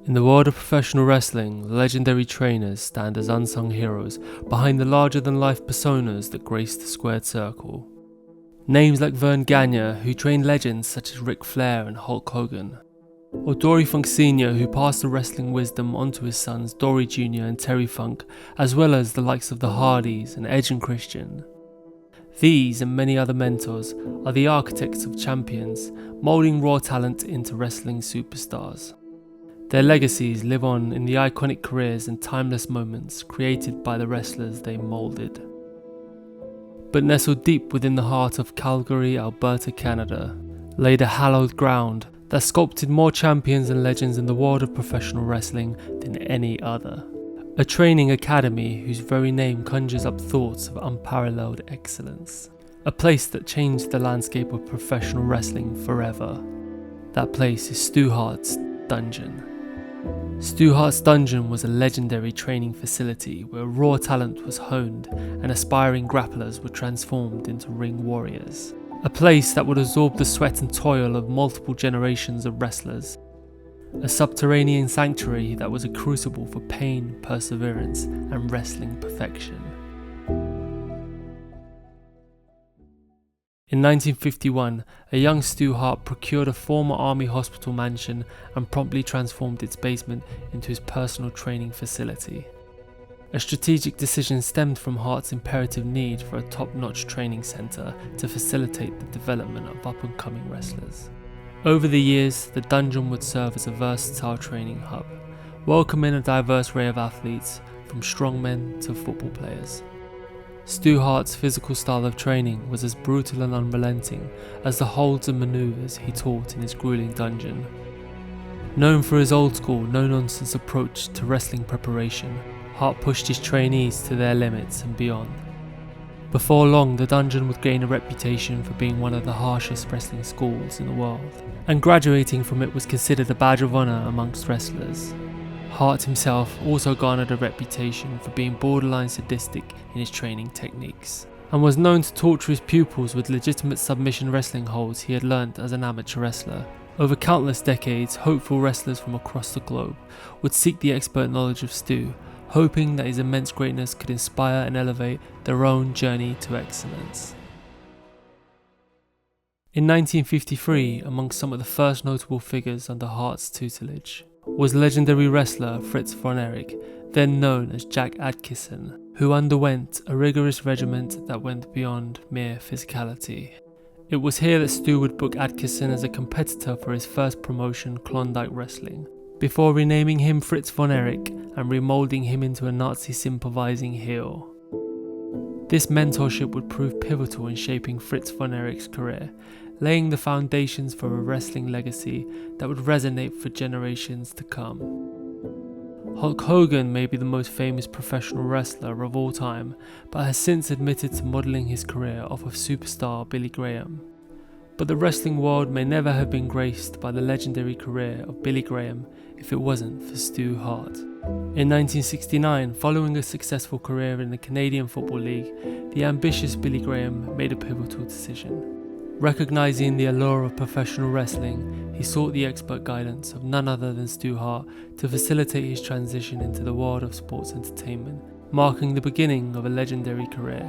In the world of professional wrestling, legendary trainers stand as unsung heroes behind the larger-than-life personas that grace the squared circle. Names like Vern Gagne, who trained legends such as Ric Flair and Hulk Hogan, or Dory Funk Sr., who passed the wrestling wisdom onto his sons Dory Jr. and Terry Funk, as well as the likes of the Hardys and Edge and Christian. These and many other mentors are the architects of champions, moulding raw talent into wrestling superstars. Their legacies live on in the iconic careers and timeless moments created by the wrestlers they moulded. But nestled deep within the heart of Calgary, Alberta, Canada, lay the hallowed ground that sculpted more champions and legends in the world of professional wrestling than any other. A training academy whose very name conjures up thoughts of unparalleled excellence. A place that changed the landscape of professional wrestling forever. That place is Stu Harts' Dungeon. Stu Harts' Dungeon was a legendary training facility where raw talent was honed and aspiring grapplers were transformed into ring warriors. A place that would absorb the sweat and toil of multiple generations of wrestlers. A subterranean sanctuary that was a crucible for pain, perseverance, and wrestling perfection. In 1951, a young Stu Hart procured a former army hospital mansion and promptly transformed its basement into his personal training facility. A strategic decision stemmed from Hart's imperative need for a top-notch training centre to facilitate the development of up-and-coming wrestlers. Over the years, the dungeon would serve as a versatile training hub, welcoming a diverse array of athletes, from strongmen to football players. Stu Hart's physical style of training was as brutal and unrelenting as the holds and manoeuvres he taught in his grueling dungeon. Known for his old-school, no-nonsense approach to wrestling preparation, Hart pushed his trainees to their limits and beyond. Before long, the dungeon would gain a reputation for being one of the harshest wrestling schools in the world, and graduating from it was considered a badge of honour amongst wrestlers. Hart himself also garnered a reputation for being borderline sadistic in his training techniques, and was known to torture his pupils with legitimate submission wrestling holds he had learnt as an amateur wrestler. Over countless decades, hopeful wrestlers from across the globe would seek the expert knowledge of Stu, hoping that his immense greatness could inspire and elevate their own journey to excellence. In 1953, among some of the first notable figures under Hart's tutelage, was legendary wrestler Fritz von Erich, then known as Jack Adkisson, who underwent a rigorous regiment that went beyond mere physicality. It was here that Stu would book Adkisson as a competitor for his first promotion, Klondike Wrestling, before renaming him Fritz von Erich and remoulding him into a Nazi sympathising heel. This mentorship would prove pivotal in shaping Fritz von Erich's career, laying the foundations for a wrestling legacy that would resonate for generations to come. Hulk Hogan may be the most famous professional wrestler of all time, but has since admitted to modelling his career off of superstar Billy Graham. But the wrestling world may never have been graced by the legendary career of Billy Graham if it wasn't for Stu Hart. In 1969, following a successful career in the Canadian Football League, the ambitious Billy Graham made a pivotal decision. Recognising the allure of professional wrestling, he sought the expert guidance of none other than Stu Hart to facilitate his transition into the world of sports entertainment, marking the beginning of a legendary career.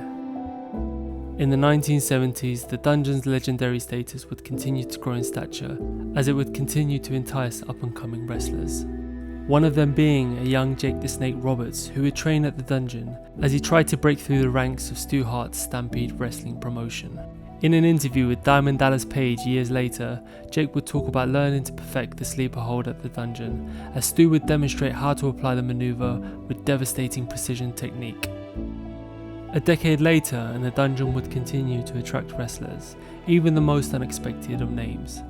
In the 1970s, the dungeon's legendary status would continue to grow in stature as it would continue to entice up-and-coming wrestlers. One of them being a young Jake the Snake Roberts, who would train at the dungeon as he tried to break through the ranks of Stu Hart's Stampede Wrestling promotion. In an interview with Diamond Dallas Page years later, Jake would talk about learning to perfect the sleeper hold at the dungeon, as Stu would demonstrate how to apply the maneuver with devastating precision technique. A decade later, and the dungeon would continue to attract wrestlers, even the most unexpected of names.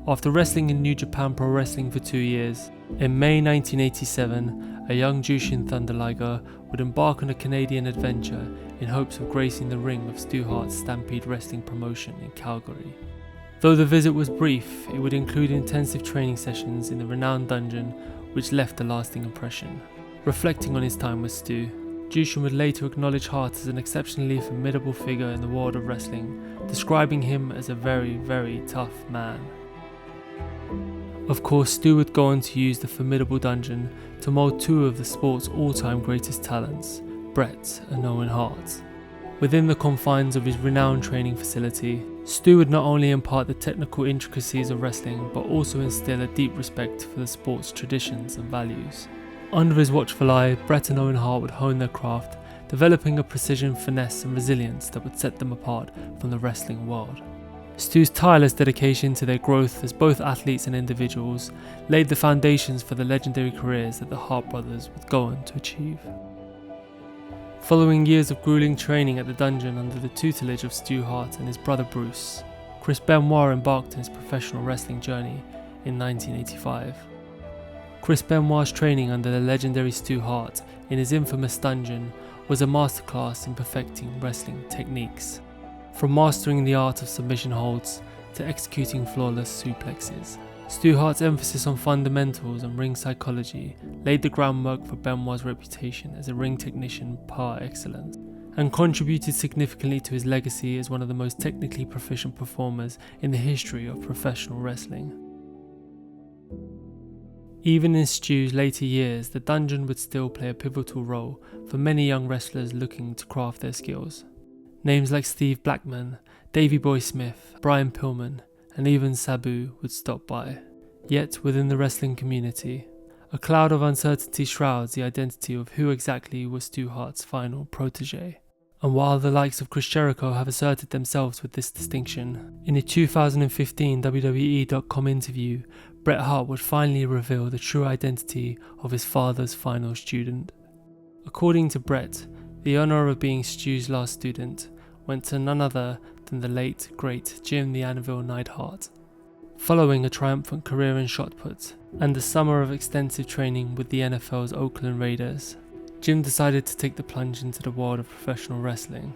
After wrestling in New Japan Pro Wrestling for 2 years, in May 1987, a young Jushin Thunder Liger would embark on a Canadian adventure in hopes of gracing the ring of Stu Hart's Stampede Wrestling promotion in Calgary. Though the visit was brief, it would include intensive training sessions in the renowned dungeon, which left a lasting impression. Reflecting on his time with Stu, Jushin would later acknowledge Hart as an exceptionally formidable figure in the world of wrestling, describing him as a very, very tough man. Of course, Stu would go on to use the formidable dungeon to mould two of the sport's all-time greatest talents, Bret and Owen Hart. Within the confines of his renowned training facility, Stu would not only impart the technical intricacies of wrestling, but also instill a deep respect for the sport's traditions and values. Under his watchful eye, Bret and Owen Hart would hone their craft, developing a precision, finesse and resilience that would set them apart from the wrestling world. Stu's tireless dedication to their growth as both athletes and individuals laid the foundations for the legendary careers that the Hart brothers would go on to achieve. Following years of grueling training at the dungeon under the tutelage of Stu Hart and his brother Bruce, Chris Benoit embarked on his professional wrestling journey in 1985. Chris Benoit's training under the legendary Stu Hart in his infamous dungeon was a masterclass in perfecting wrestling techniques. From mastering the art of submission holds to executing flawless suplexes, Stu Hart's emphasis on fundamentals and ring psychology laid the groundwork for Benoit's reputation as a ring technician par excellence, and contributed significantly to his legacy as one of the most technically proficient performers in the history of professional wrestling. Even in Stu's later years, the dungeon would still play a pivotal role for many young wrestlers looking to craft their skills. Names like Steve Blackman, Davey Boy Smith, Brian Pillman, and even Sabu would stop by. Yet within the wrestling community, a cloud of uncertainty shrouds the identity of who exactly was Stu Hart's final protege. And while the likes of Chris Jericho have asserted themselves with this distinction, in a 2015 WWE.com interview, Bret Hart would finally reveal the true identity of his father's final student. According to Bret, the honour of being Stu's last student went to none other than the late, great Jim the Anvil Neidhart. Following a triumphant career in shot put and a summer of extensive training with the NFL's Oakland Raiders, Jim decided to take the plunge into the world of professional wrestling.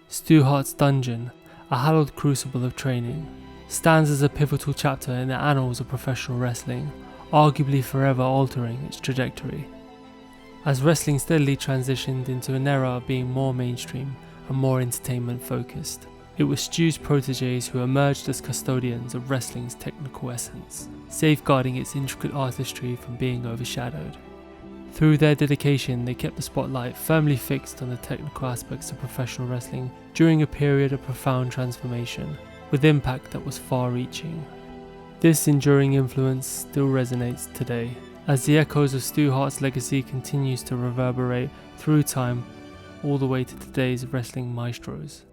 Stu Hart's dungeon, a hallowed crucible of training, stands as a pivotal chapter in the annals of professional wrestling, arguably forever altering its trajectory. As wrestling steadily transitioned into an era of being more mainstream and more entertainment focused, it was Stu's proteges who emerged as custodians of wrestling's technical essence, safeguarding its intricate artistry from being overshadowed. Through their dedication, they kept the spotlight firmly fixed on the technical aspects of professional wrestling during a period of profound transformation, with impact that was far-reaching. This enduring influence still resonates today, as the echoes of Stu Hart's legacy continues to reverberate through time all the way to today's wrestling maestros.